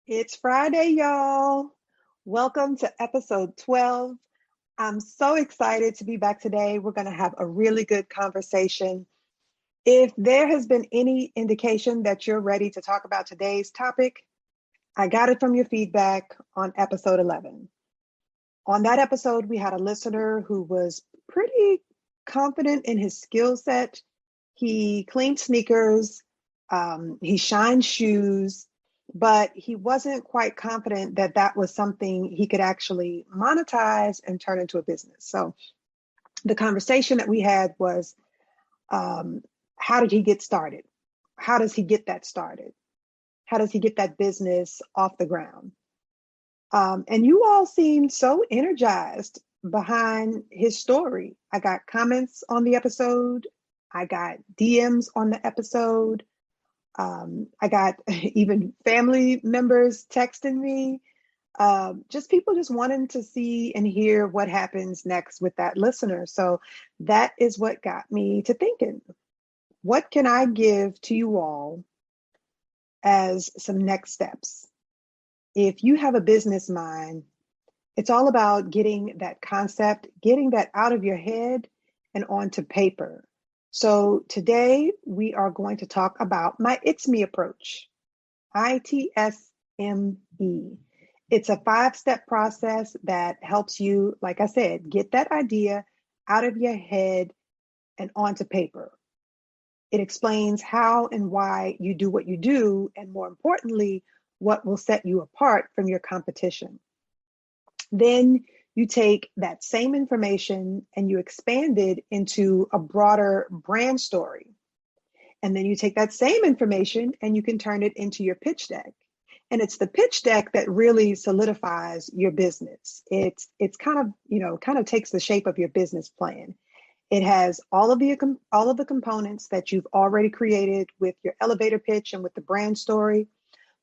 It's Friday, y'all. Welcome to episode 12. I'm so excited to be back today. We're going to have a really good conversation. If there has been any indication that you're ready to talk about today's topic, I got it from your feedback on episode 11. On that episode, we had a listener who was pretty confident in his skill set. He cleaned sneakers, he shined shoes, but he wasn't quite confident that that was something he could actually monetize and turn into a business. So the conversation that we had was, how did he get started? How does he get that started? How does he get that business off the ground? And you all seemed so energized behind his story. I got comments on the episode. I got DMs on the episode. I got even family members texting me, just people just wanting to see and hear what happens next with that listener. So that is what got me to thinking, what can I give to you all as some next steps? If you have a business mind, it's all about getting that concept, getting that out of your head and onto paper. So today we are going to talk about my ITSME approach, ITSME. It's a 5-step process that helps you, like I said, get that idea out of your head and onto paper. It explains how and why you do what you do, and more importantly, what will set you apart from your competition. Then you take that same information and you expand it into a broader brand story. And then you take that same information and you can turn it into your pitch deck. And it's the pitch deck that really solidifies your business. It's kind of takes the shape of your business plan. It has all of the components that you've already created with your elevator pitch and with the brand story,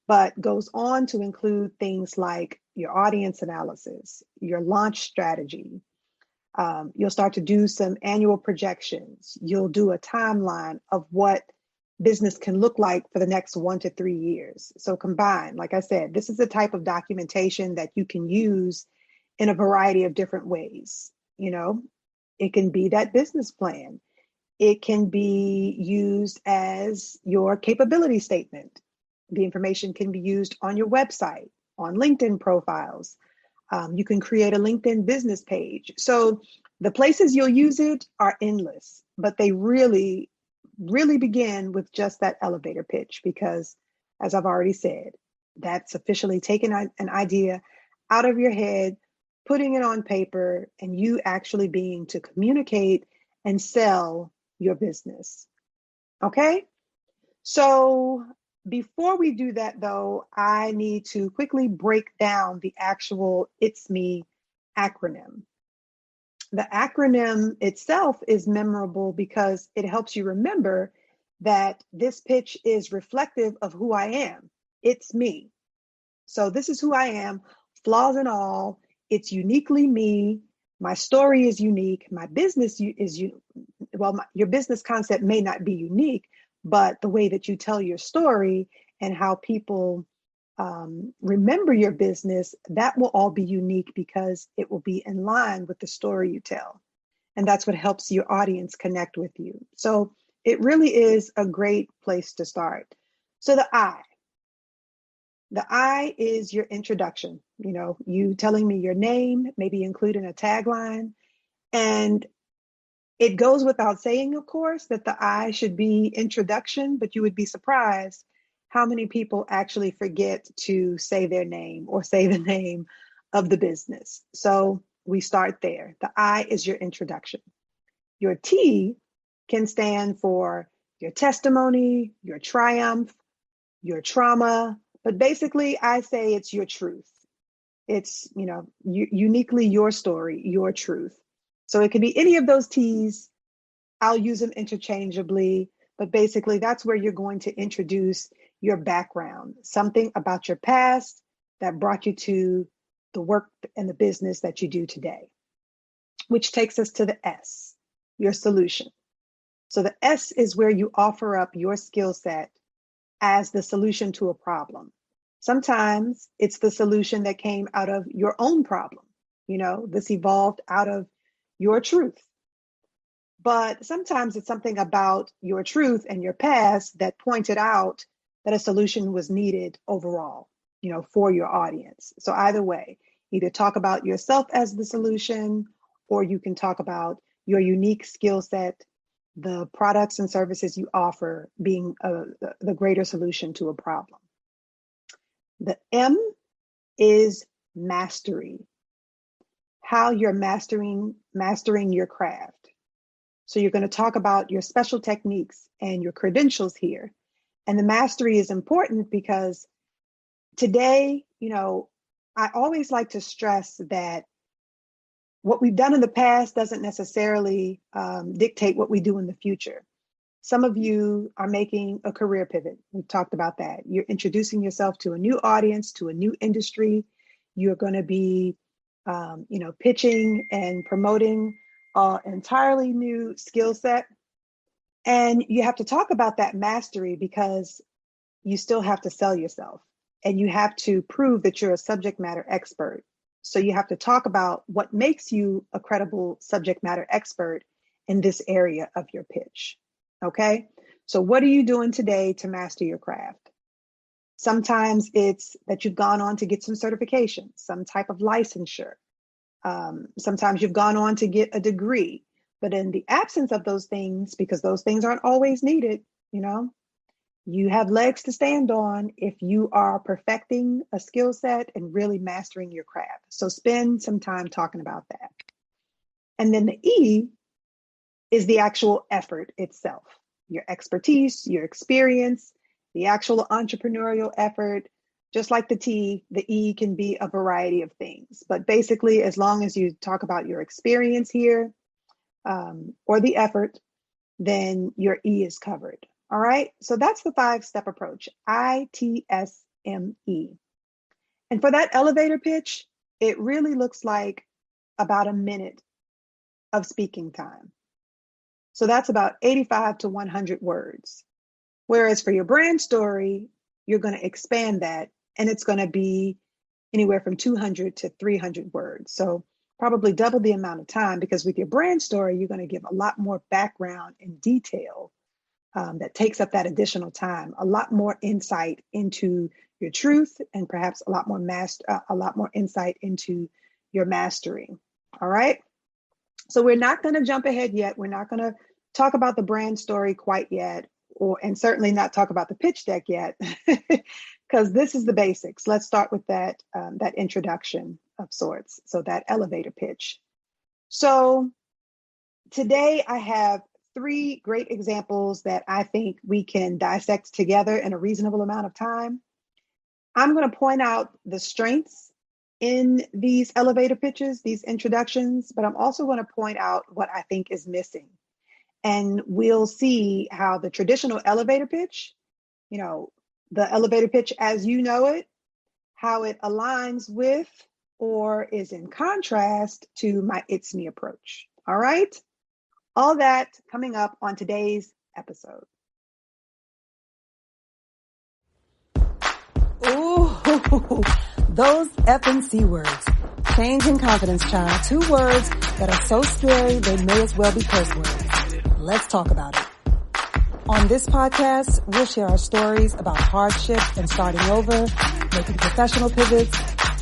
but goes on to include things like your audience analysis, your launch strategy. You'll start to do some annual projections. You'll do a timeline of what business can look like for the next 1 to 3 years. So combined, like I said, this is the type of documentation that you can use in a variety of different ways. It can be that business plan. It can be used as your capability statement. The information can be used on your website, on LinkedIn profiles. You can create a LinkedIn business page. So the places you'll use it are endless, but they really, really begin with just that elevator pitch because, as I've already said, that's officially taking an idea out of your head, putting it on paper, and you actually being to communicate and sell your business. Okay? So before we do that, though, I need to quickly break down the actual ITSME acronym. The acronym itself is memorable because it helps you remember that this pitch is reflective of who I am. It's me. So this is who I am, flaws and all. It's uniquely me. My story is unique. My business is your business concept may not be unique, but the way that you tell your story and how people remember your business, that will all be unique because it will be in line with the story you tell. And that's what helps your audience connect with you. So it really is a great place to start. So the I is your introduction, you telling me your name, maybe including a tagline. And it goes without saying, of course, that the I should be introduction, but you would be surprised how many people actually forget to say their name or say the name of the business. So we start there. The I is your introduction. Your T can stand for your testimony, your triumph, your trauma, but basically I say it's your truth. It's, uniquely your story, your truth. So it could be any of those T's. I'll use them interchangeably, but basically that's where you're going to introduce your background, something about your past that brought you to the work and the business that you do today, which takes us to the S, your solution. So the S is where you offer up your skill set as the solution to a problem. Sometimes it's the solution that came out of your own problem. This evolved out of your truth. But sometimes it's something about your truth and your past that pointed out that a solution was needed overall, for your audience. So either way, either talk about yourself as the solution, or you can talk about your unique skill set, the products and services you offer being the greater solution to a problem. The M is mastery. How you're mastering your craft. So you're going to talk about your special techniques and your credentials here. And the mastery is important because today, I always like to stress that what we've done in the past doesn't necessarily dictate what we do in the future. Some of you are making a career pivot. We've talked about that. You're introducing yourself to a new audience, to a new industry. You're going to be, pitching and promoting an entirely new skill set. And you have to talk about that mastery because you still have to sell yourself and you have to prove that you're a subject matter expert. So you have to talk about what makes you a credible subject matter expert in this area of your pitch. Okay. So what are you doing today to master your craft? Sometimes it's that you've gone on to get some certification, some type of licensure. Sometimes you've gone on to get a degree, but in the absence of those things, because those things aren't always needed, you have legs to stand on if you are perfecting a skill set and really mastering your craft. So spend some time talking about that. And then the E is the actual effort itself, your expertise, your experience, the actual entrepreneurial effort. Just like the T, the E can be a variety of things. But basically, as long as you talk about your experience here or the effort, then your E is covered. All right. So that's the 5-step approach, ITSME. And for that elevator pitch, it really looks like about a minute of speaking time. So that's about 85 to 100 words. Whereas for your brand story, you're going to expand that and it's going to be anywhere from 200 to 300 words. So probably double the amount of time, because with your brand story, you're going to give a lot more background and detail that takes up that additional time, a lot more insight into your truth, and perhaps a lot more insight into your mastery. All right. So we're not going to jump ahead yet. We're not going to talk about the brand story quite yet, and certainly not talk about the pitch deck yet, because this is the basics. Let's start with that introduction of sorts. So that elevator pitch. So today I have 3 great examples that I think we can dissect together in a reasonable amount of time. I'm going to point out the strengths in these elevator pitches, these introductions, but I'm also going to point out what I think is missing. And we'll see how the traditional elevator pitch, the elevator pitch as you know it, how it aligns with or is in contrast to my ITSME approach. All right. All that coming up on today's episode. Ooh, those F and C words. Change and confidence, child. 2 words that are so scary they may as well be curse words. Let's talk about it. On this podcast, we'll share our stories about hardship and starting over, making professional pivots,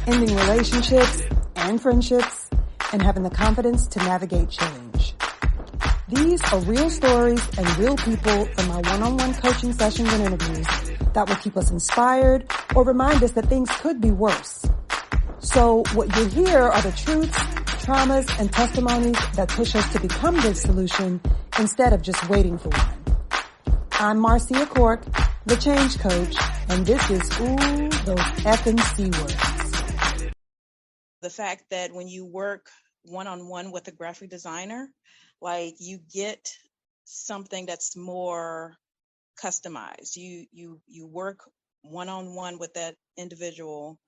ending relationships and friendships, and having the confidence to navigate change. These are real stories and real people from my one-on-one coaching sessions and interviews that will keep us inspired or remind us that things could be worse. So what you hear are the truths, traumas, and testimonies that push us to become the solution instead of just waiting for one. I'm Marcia Cork, the change coach, and this is those F and C words. The fact that when you work one-on-one with a graphic designer, like you get something that's more customized. You work one-on-one with that individual.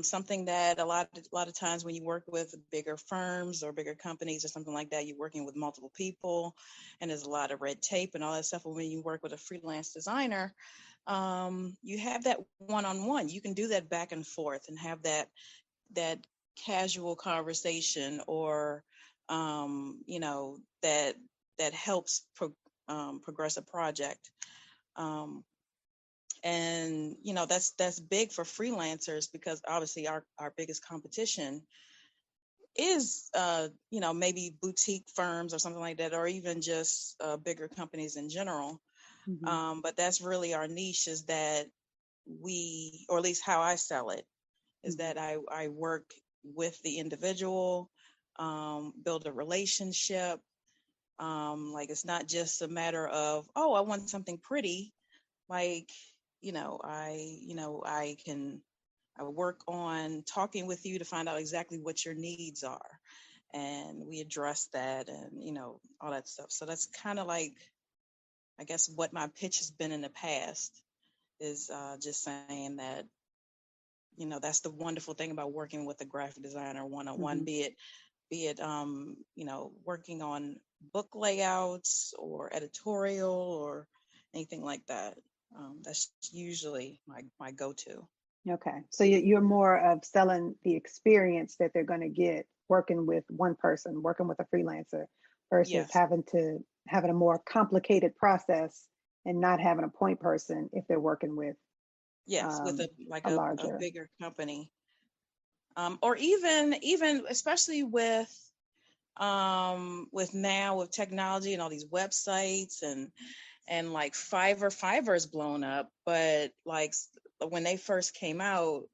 Something that a lot of times when you work with bigger firms or bigger companies or something like that, you're working with multiple people and there's a lot of red tape and all that stuff. But when you work with a freelance designer, you have that one-on-one. You can do that back and forth and have that casual conversation, or that helps progress a project. And that's big for freelancers, because obviously our biggest competition is maybe boutique firms or something like that, or even just bigger companies in general. Mm-hmm. But that's really our niche, is that or at least how I sell it, is Mm-hmm. that I work with the individual, build a relationship. Like, it's not just a matter of, oh, I want something pretty. Like, I work on talking with you to find out exactly what your needs are, and we address that, and all that stuff. So that's kind of like, I guess, what my pitch has been in the past, is just saying that that's the wonderful thing about working with a graphic designer one-on-one, Mm-hmm. be it working on book layouts or editorial or anything like that. That's usually my go-to. Okay. So you're more of selling the experience that they're going to get working with one person, working with a freelancer, versus Yes. having a more complicated process and not having a point person if they're working with Yes, with a a larger. bigger company, or even especially with now with technology and all these websites, and like Fiverr's blown up, but like when they first came out,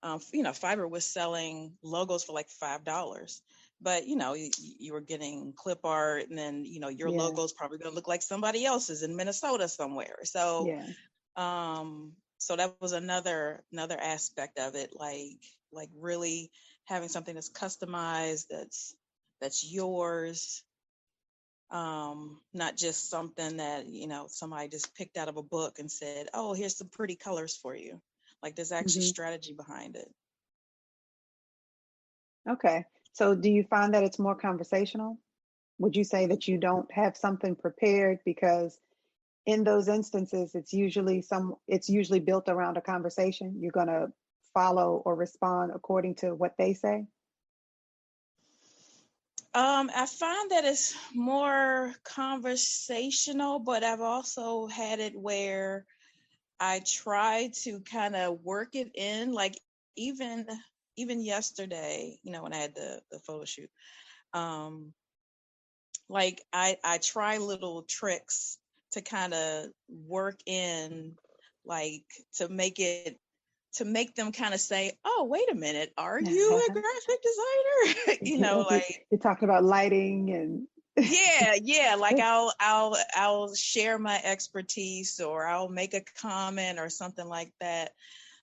Fiverr was selling logos for like $5, but you were getting clip art, and then your Yeah. logo's probably going to look like somebody else's in Minnesota somewhere. So Yeah. so that was another aspect of it, like really having something that's customized, that's yours, not just something that somebody just picked out of a book and said, oh, here's some pretty colors for you. Like, there's actually Mm-hmm. strategy behind it. Okay. So do you find that it's more conversational? Would you say that you don't have something prepared? Because in those instances, it's usually built around a conversation. You're going to follow or respond according to what they say. I find that it's more conversational, but I've also had it where I try to kind of work it in, like even yesterday, when I had the photo shoot, um, like I try little tricks to kind of work in, like to make them kind of say, oh, wait a minute, are you a graphic designer? You're talking about lighting and yeah, like I'll share my expertise, or I'll make a comment or something like that.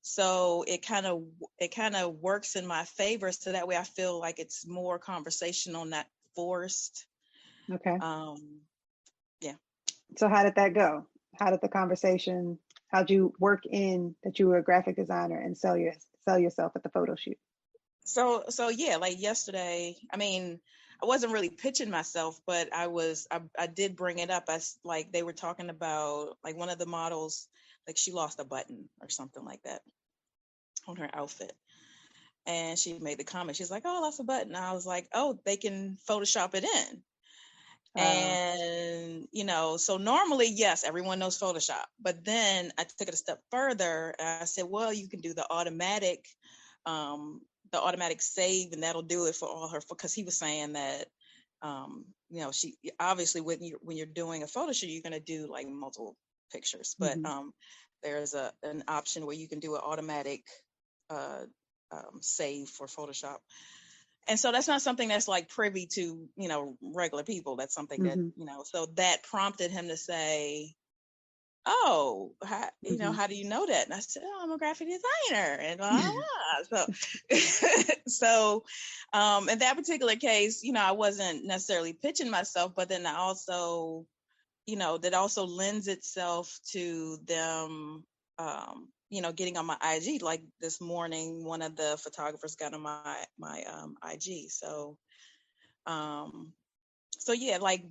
So it kind of works in my favor, so that way I feel like it's more conversational, not forced. okay. Yeah. So how did that go? How'd you work in that you were a graphic designer and sell yourself at the photo shoot? So yeah, like yesterday, I mean, I wasn't really pitching myself, but I did bring it up. Like, they were talking about, like, one of the models, like, she lost a button or something like that on her outfit. And she made the comment, she's like, oh, I lost a button. I was like, oh, they can Photoshop it in. And so normally, yes, everyone knows Photoshop, but then I took it a step further, and I said, well, you can do the automatic save, and that'll do it for all her, because he was saying that she obviously, when you're doing a photo shoot, you're going to do like multiple pictures, but Mm-hmm. there's an option where you can do an automatic save for Photoshop. And so that's not something that's like privy to, regular people. That's something that, Mm-hmm. so that prompted him to say, oh, Mm-hmm. how do you know that? And I said, oh, I'm a graphic designer, and blah, blah. So in that particular case, I wasn't necessarily pitching myself, but then I also, that also lends itself to them, getting on my IG. Like this morning, one of the photographers got on my IG. So, so yeah, like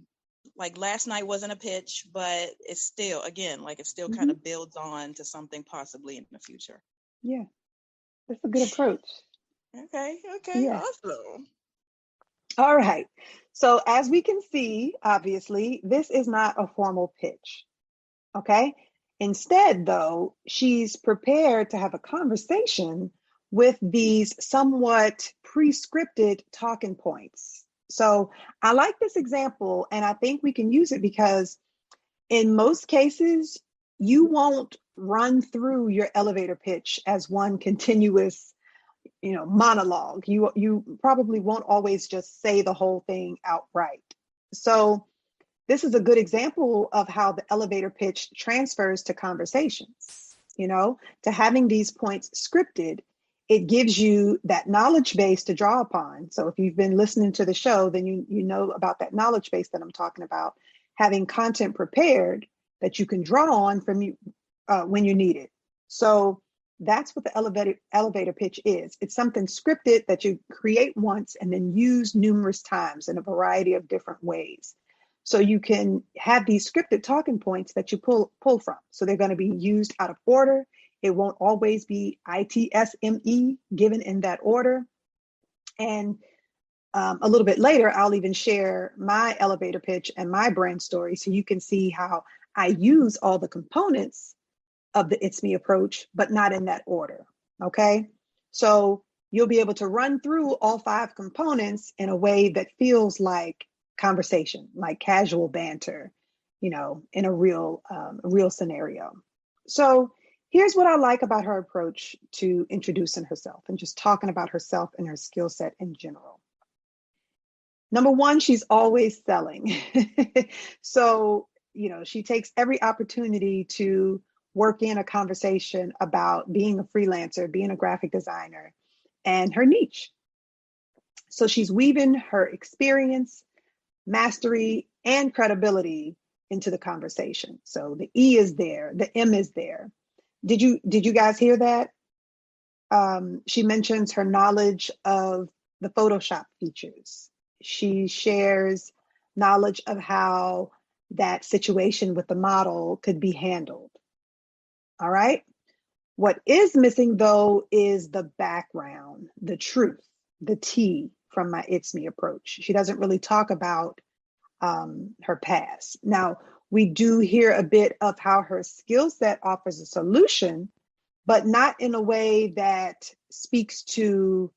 like last night wasn't a pitch, but it's still, again, like it still Mm-hmm. kind of builds on to something possibly in the future. Yeah, that's a good approach. Okay, Yeah. awesome. All right. So as we can see, obviously, this is not a formal pitch. Okay. Instead, though, she's prepared to have a conversation with these somewhat pre-scripted talking points. So I like this example, and I think we can use it because in most cases, you won't run through your elevator pitch as one continuous, monologue. You probably won't always just say the whole thing outright. So this is a good example of how the elevator pitch transfers to conversations, to having these points scripted. It gives you that knowledge base to draw upon. So if you've been listening to the show, then you know about that knowledge base that I'm talking about, having content prepared that you can draw on from you when you need it. So that's what the elevator pitch is. It's something scripted that you create once and then use numerous times in a variety of different ways. So you can have these scripted talking points that you pull from. So they're going to be used out of order. It won't always be ITSME given in that order. And a little bit later, I'll even share my elevator pitch and my brand story so you can see how I use all the components of the ITSME approach, but not in that order. Okay. So you'll be able to run through all 5 components in a way that feels like conversation, like casual banter, in a real scenario. So here's what I like about her approach to introducing herself and just talking about herself and her skill set in general. Number one, she's always selling. So, she takes every opportunity to work in a conversation about being a freelancer, being a graphic designer, and her niche. So she's weaving her experience, mastery, and credibility into the conversation. So the E is there, the M is there. Did you guys hear that? She mentions her knowledge of the Photoshop features. She shares knowledge of how that situation with the model could be handled. All right. What is missing, though, is the background, the truth, the T from my ITSME approach. She doesn't really talk about her past. Now, we do hear a bit of how her skill set offers a solution, but not in a way that speaks to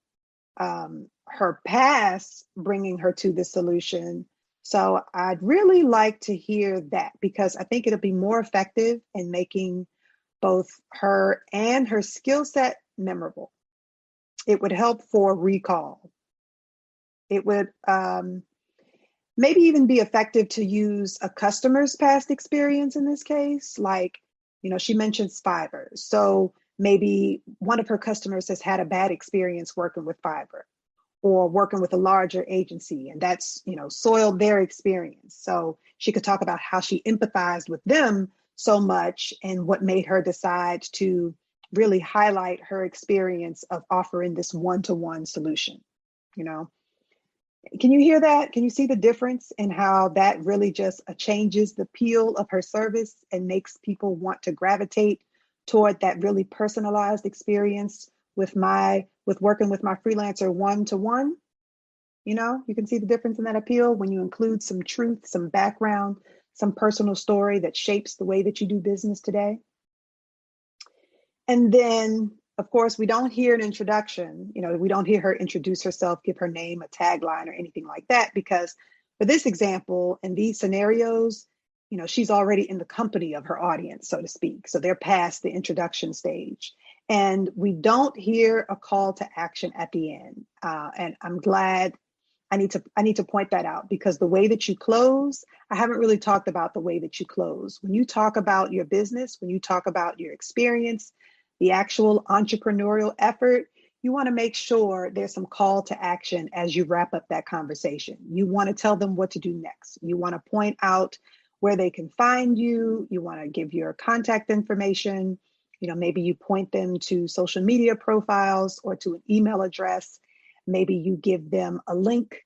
her past bringing her to the solution. So I'd really like to hear that because I think it'll be more effective in making both her and her skill set memorable. It would help for recall. It would maybe even be effective to use a customer's past experience in this case. Like, she mentions Fiverr. So maybe one of her customers has had a bad experience working with Fiverr or working with a larger agency, and that's, soiled their experience. So she could talk about how she empathized with them so much and what made her decide to really highlight her experience of offering this one-to-one solution. Can you hear that? Can you see the difference in how that really just changes the appeal of her service and makes people want to gravitate toward that really personalized experience with working with my freelancer one-to-one? You can see the difference in that appeal when you include some truth, some background, some personal story that shapes the way that you do business today. And then, of course, we don't hear an introduction. We don't hear her introduce herself, give her name, a tagline, or anything like that, because for this example, in these scenarios, she's already in the company of her audience, so to speak. So they're past the introduction stage. And we don't hear a call to action at the end. And I'm glad I need to point that out because the way that you close, I haven't really talked about the way that you close. When you talk about your business, when you talk about your experience, the actual entrepreneurial effort, you want to make sure there's some call to action as you wrap up that conversation. You want to tell them what to do next. You want to point out where they can find you. You want to give your contact information. Maybe you point them to social media profiles or to an email address. Maybe you give them a link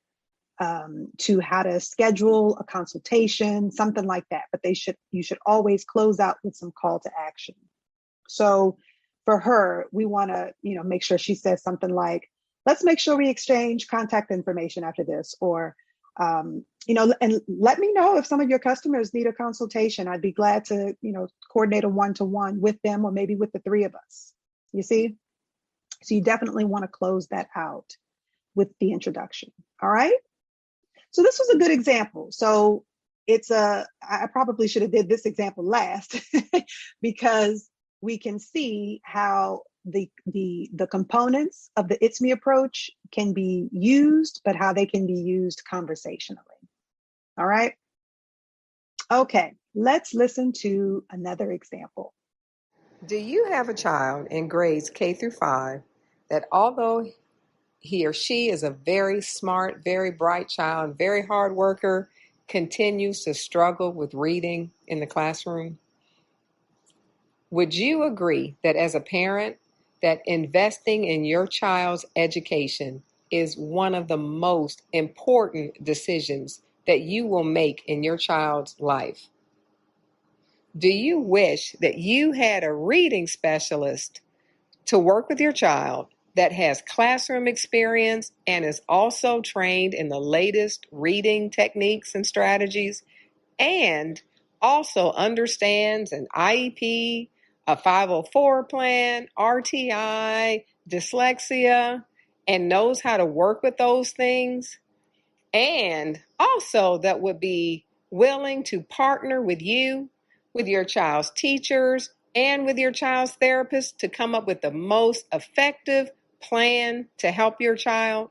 to how to schedule a consultation, something like that. But you should always close out with some call to action. So for her, we want to, make sure she says something like, let's make sure we exchange contact information after this, or, and let me know if some of your customers need a consultation. I'd be glad to, coordinate a one-to-one with them, or maybe with the three of us. You see? So you definitely want to close that out with the introduction. All right. So this was a good example. So I probably should have did this example last because we can see how the components of the ITSME approach can be used, but how they can be used conversationally. All right. Okay, let's listen to another example. Do you have a child in grades K through 5 that, although he or she is a very smart, very bright child, very hard worker, continues to struggle with reading in the classroom? Would you agree that as a parent, that investing in your child's education is one of the most important decisions that you will make in your child's life? Do you wish that you had a reading specialist to work with your child that has classroom experience and is also trained in the latest reading techniques and strategies, and also understands an IEP, a 504 plan, RTI, dyslexia, and knows how to work with those things, and also that would be willing to partner with you, with your child's teachers, and with your child's therapist to come up with the most effective plan to help your child?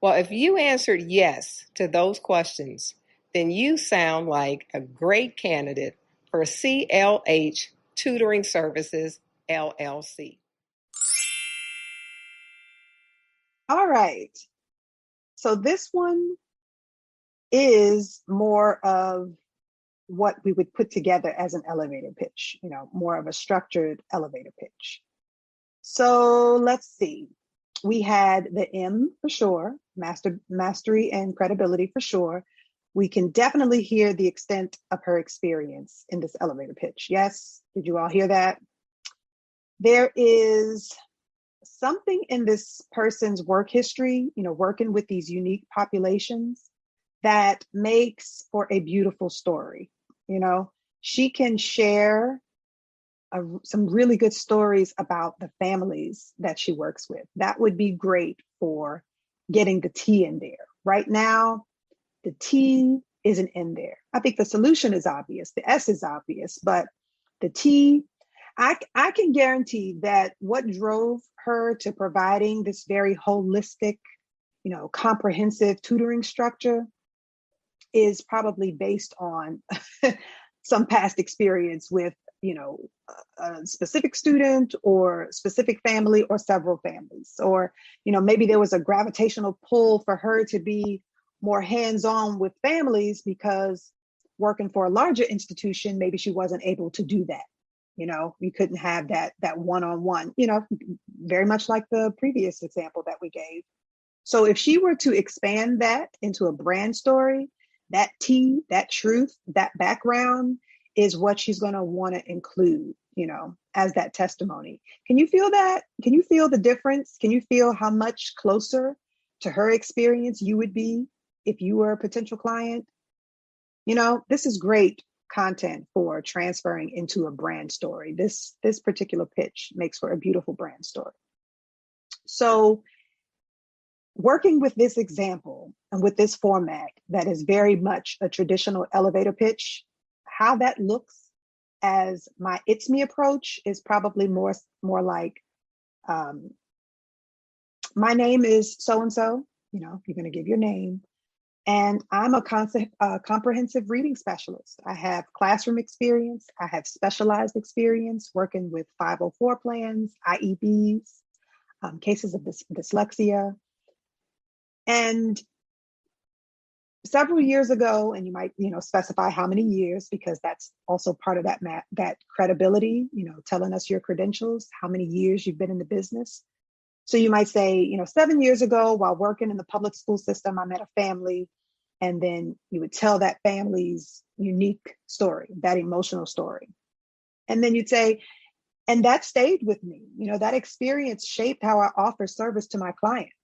Well, if you answered yes to those questions, then you sound like a great candidate for CLH Tutoring Services, LLC. All right. So this one is more of what we would put together as an elevator pitch, more of a structured elevator pitch. So let's see. We had the M for sure, mastery and credibility for sure. We can definitely hear the extent of her experience in this elevator pitch. Yes, did you all hear that? There is something in this person's work history, working with these unique populations, that makes for a beautiful story. She can share some really good stories about the families that she works with. That would be great for getting the T in there. Right now, the T isn't in there. I think the solution is obvious. The S is obvious, but the T, I can guarantee that what drove her to providing this very holistic, comprehensive tutoring structure is probably based on some past experience with, a specific student or specific family or several families. Or, maybe there was a gravitational pull for her to be more hands-on with families because working for a larger institution, maybe she wasn't able to do that. We couldn't have that one-on-one, very much like the previous example that we gave. So if she were to expand that into a brand story, that T, that truth, that background is what she's going to want to include, as that testimony. Can you feel that? Can you feel the difference? Can you feel how much closer to her experience you would be if you were a potential client? This is great content for transferring into a brand story. This particular pitch makes for a beautiful brand story. So working with this example and with this format that is very much a traditional elevator pitch, how that looks as my ITSME approach is probably more like, my name is so-and-so, you're going to give your name, and I'm a comprehensive reading specialist. I have classroom experience. I have specialized experience working with 504 plans, IEBs, cases of dyslexia. And several years ago, and you might, specify how many years, because that's also part of that credibility, telling us your credentials, how many years you've been in the business. So you might say, 7 years ago while working in the public school system, I met a family. And then you would tell that family's unique story, that emotional story. And then you'd say, and that stayed with me. That experience shaped how I offer service to my clients.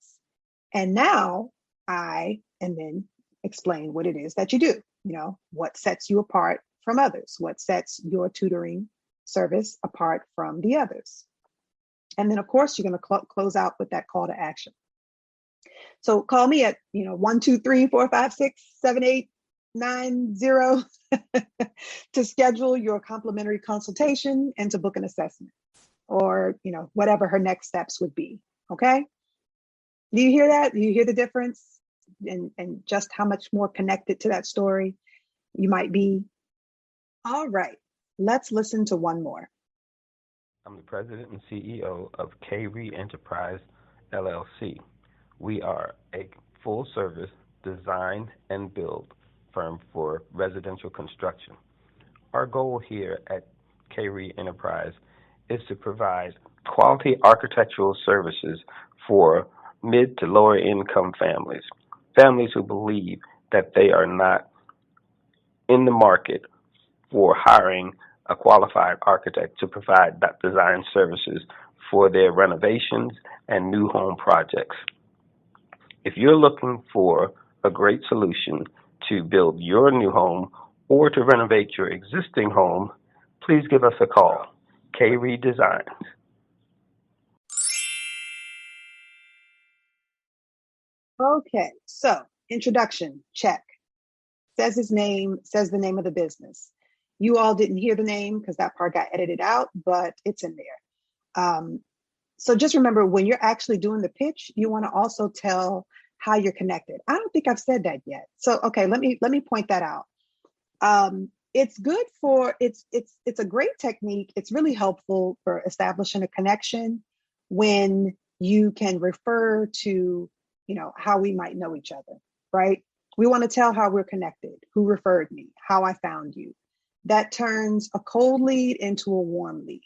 And now and then explain what it is that you do. What sets you apart from others? What sets your tutoring service apart from the others? And then, of course, you're going to close out with that call to action. So call me at 1-2-3-4-5-6-7-8-9-0 to schedule your complimentary consultation and to book an assessment, or whatever her next steps would be. Okay. Do you hear that? Do you hear the difference and just how much more connected to that story you might be? All right. Let's listen to one more. I'm the president and CEO of K-Re Enterprise, LLC. We are a full-service design and build firm for residential construction. Our goal here at K-Re Enterprise is to provide quality architectural services for mid to lower income families who believe that they are not in the market for hiring a qualified architect to provide that design services for their renovations and new home projects. If you're looking for a great solution to build your new home or to renovate your existing home, please give us a call. K-Re Designs. Okay, so introduction, check. Says his name, says the name of the business. You all didn't hear the name because that part got edited out, but it's in there. So just remember, when you're actually doing the pitch, you want to also tell how you're connected. I don't think I've said that yet. So, okay, let me point that out. It's good it's a great technique. It's really helpful for establishing a connection when you can refer to, how we might know each other, right? We want to tell how we're connected, who referred me, how I found you. That turns a cold lead into a warm lead.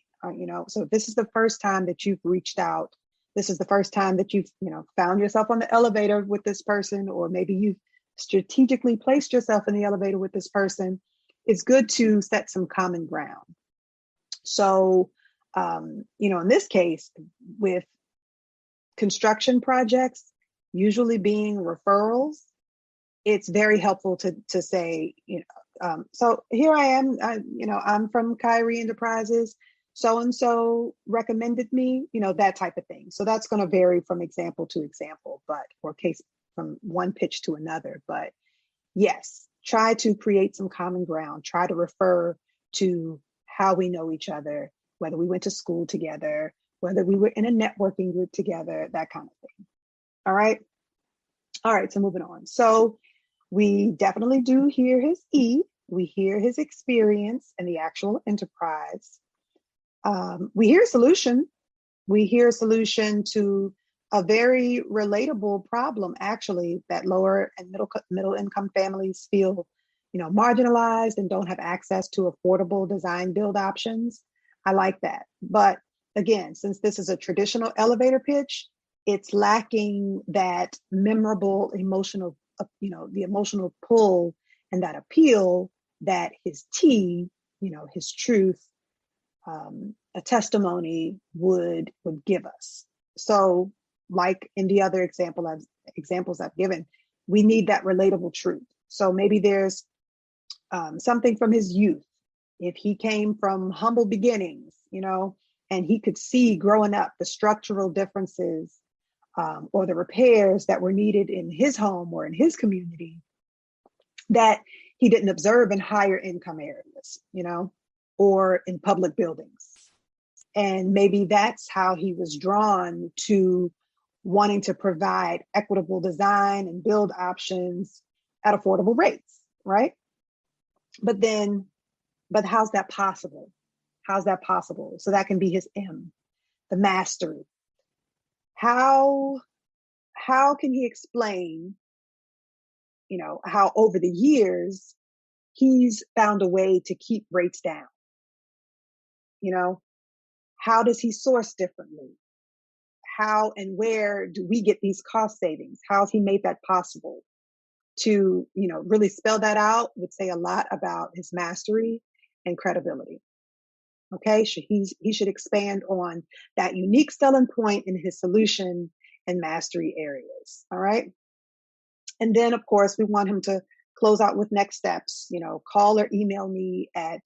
So if this is the first time that you've reached out, this is the first time that you've, found yourself on the elevator with this person, or maybe you've strategically placed yourself in the elevator with this person, it's good to set some common ground. So, in this case, with construction projects, usually being referrals, it's very helpful to say, so here I am, I'm from K-Re Enterprises, so-and-so recommended me, that type of thing. So that's going to vary from example to example, or case from one pitch to another. But yes, try to create some common ground, try to refer to how we know each other, whether we went to school together, whether we were in a networking group together, that kind of thing. All right. So moving on. So we definitely do hear his E. We hear his experience and the actual enterprise. We hear a solution. We hear a solution to a very relatable problem, actually, that lower and middle income families feel, marginalized and don't have access to affordable design build options. I like that. But again, since this is a traditional elevator pitch, it's lacking that memorable emotional, the emotional pull and that appeal that his T, his truth, a testimony would give us. So, like in the other examples I've given, we need that relatable truth. So maybe there's something from his youth. If he came from humble beginnings, and he could see growing up the structural differences or the repairs that were needed in his home or in his community that he didn't observe in higher income areas, or in public buildings. And maybe that's how he was drawn to wanting to provide equitable design and build options at affordable rates, right? But how's that possible? How's that possible? So that can be his M, the mastery. How can he explain, how over the years he's found a way to keep rates down? How does he source differently? how and where do we get these cost savings? How's he made that possible? To, really spell that out would say a lot about his mastery and credibility. Okay, he should expand on that unique selling point in his solution and mastery areas. All right. And then, of course, we want him to close out with next steps, call or email me at,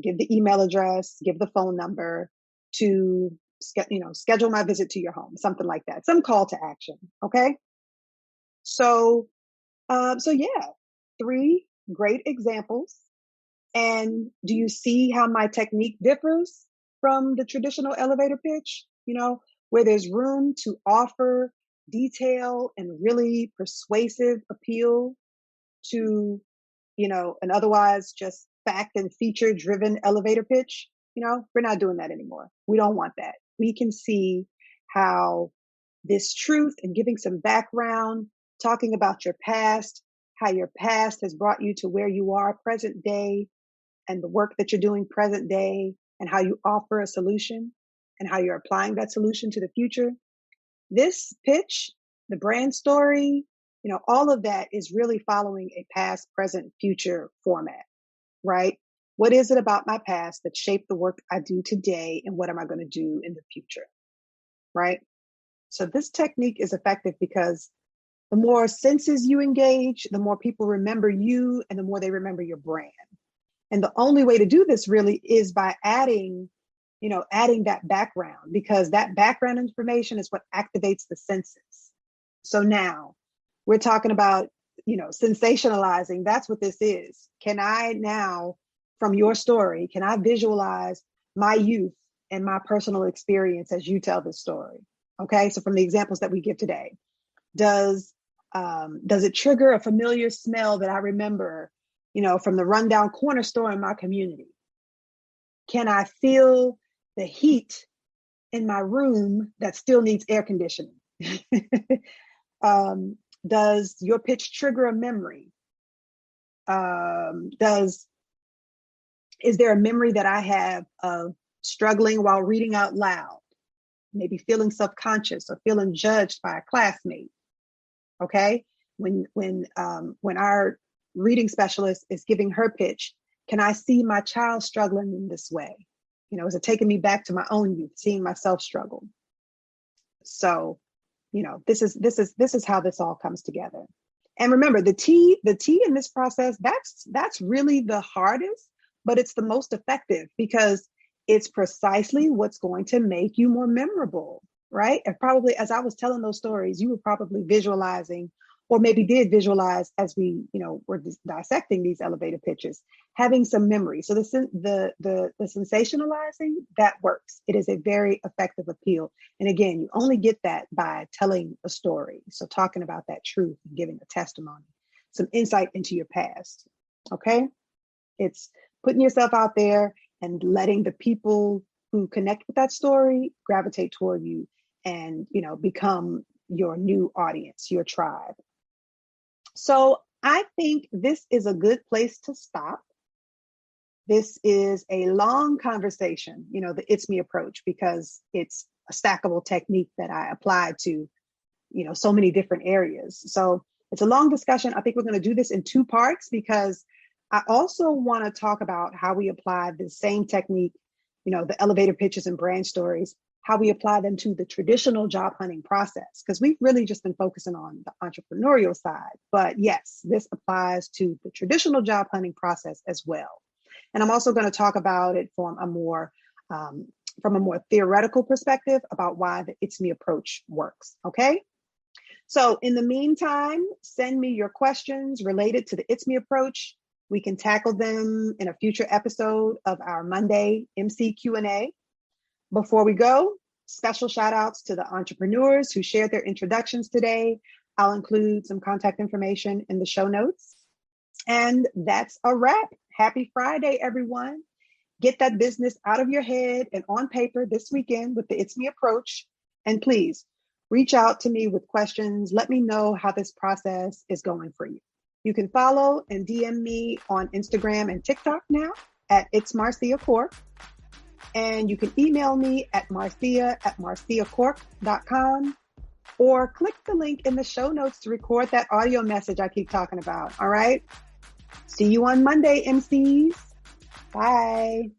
give the email address, give the phone number to, schedule my visit to your home, something like that, some call to action. Okay. So yeah, 3 great examples. And do you see how my technique differs from the traditional elevator pitch? Where there's room to offer detail and really persuasive appeal to, an otherwise just fact and feature driven elevator pitch. We're not doing that anymore. We don't want that. We can see how this truth and giving some background, talking about your past, how your past has brought you to where you are present day, and the work that you're doing present day, and how you offer a solution and how you're applying that solution to the future. This pitch, the brand story, all of that is really following a past, present, future format, right? What is it about my past that shaped the work I do today, and what am I going to do in the future, right? So this technique is effective because the more senses you engage, the more people remember you and the more they remember your brand. And the only way to do this really is by adding that background, because that background information is what activates the senses. So now we're talking about, sensationalizing. That's what this is. Can I now, from your story, can I visualize my youth and my personal experience as you tell this story? Okay. So from the examples that we give today, does it trigger a familiar smell that I remember, from the rundown corner store in my community? Can I feel the heat in my room that still needs air conditioning? Does your pitch trigger a memory? Is there a memory that I have of struggling while reading out loud, maybe feeling self-conscious or feeling judged by a classmate? Okay. When our reading specialist is giving her pitch, can I see my child struggling in this way? Is it taking me back to my own youth, seeing myself struggle? So, this is how this all comes together. And remember, the T in this process, that's really the hardest, but it's the most effective because it's precisely what's going to make you more memorable, right? And probably as I was telling those stories, you were probably visualizing, or maybe did visualize as we, were dissecting these elevator pitches, having some memory. So the sensationalizing, that works. It is a very effective appeal. And again, you only get that by telling a story. So talking about that truth and giving a testimony, some insight into your past. Okay. It's putting yourself out there and letting the people who connect with that story gravitate toward you and, become your new audience, your tribe. So I think this is a good place to stop. This is a long conversation, the ITSME approach, because it's a stackable technique that I applied to, so many different areas. So it's a long discussion. I think we're going to do this in 2 parts because I also want to talk about how we apply the same technique, the elevator pitches and brand stories, how we apply them to the traditional job hunting process, because we've really just been focusing on the entrepreneurial side. But yes, this applies to the traditional job hunting process as well. And I'm also going to talk about it from a more theoretical perspective about why the ITSME approach works. Okay. So in the meantime, send me your questions related to the ITSME approach. We can tackle them in a future episode of our Monday MC Q&A. Before we go, special shout outs to the entrepreneurs who shared their introductions today. I'll include some contact information in the show notes. And that's a wrap. Happy Friday, everyone. Get that business out of your head and on paper this weekend with the ITSME approach. And please reach out to me with questions. Let me know how this process is going for you. You can follow and DM me on Instagram and TikTok now at It's Marcia Core. And you can email me at marcia@marciacorp.com or click the link in the show notes to record that audio message I keep talking about. All right. See you on Monday, MCs. Bye.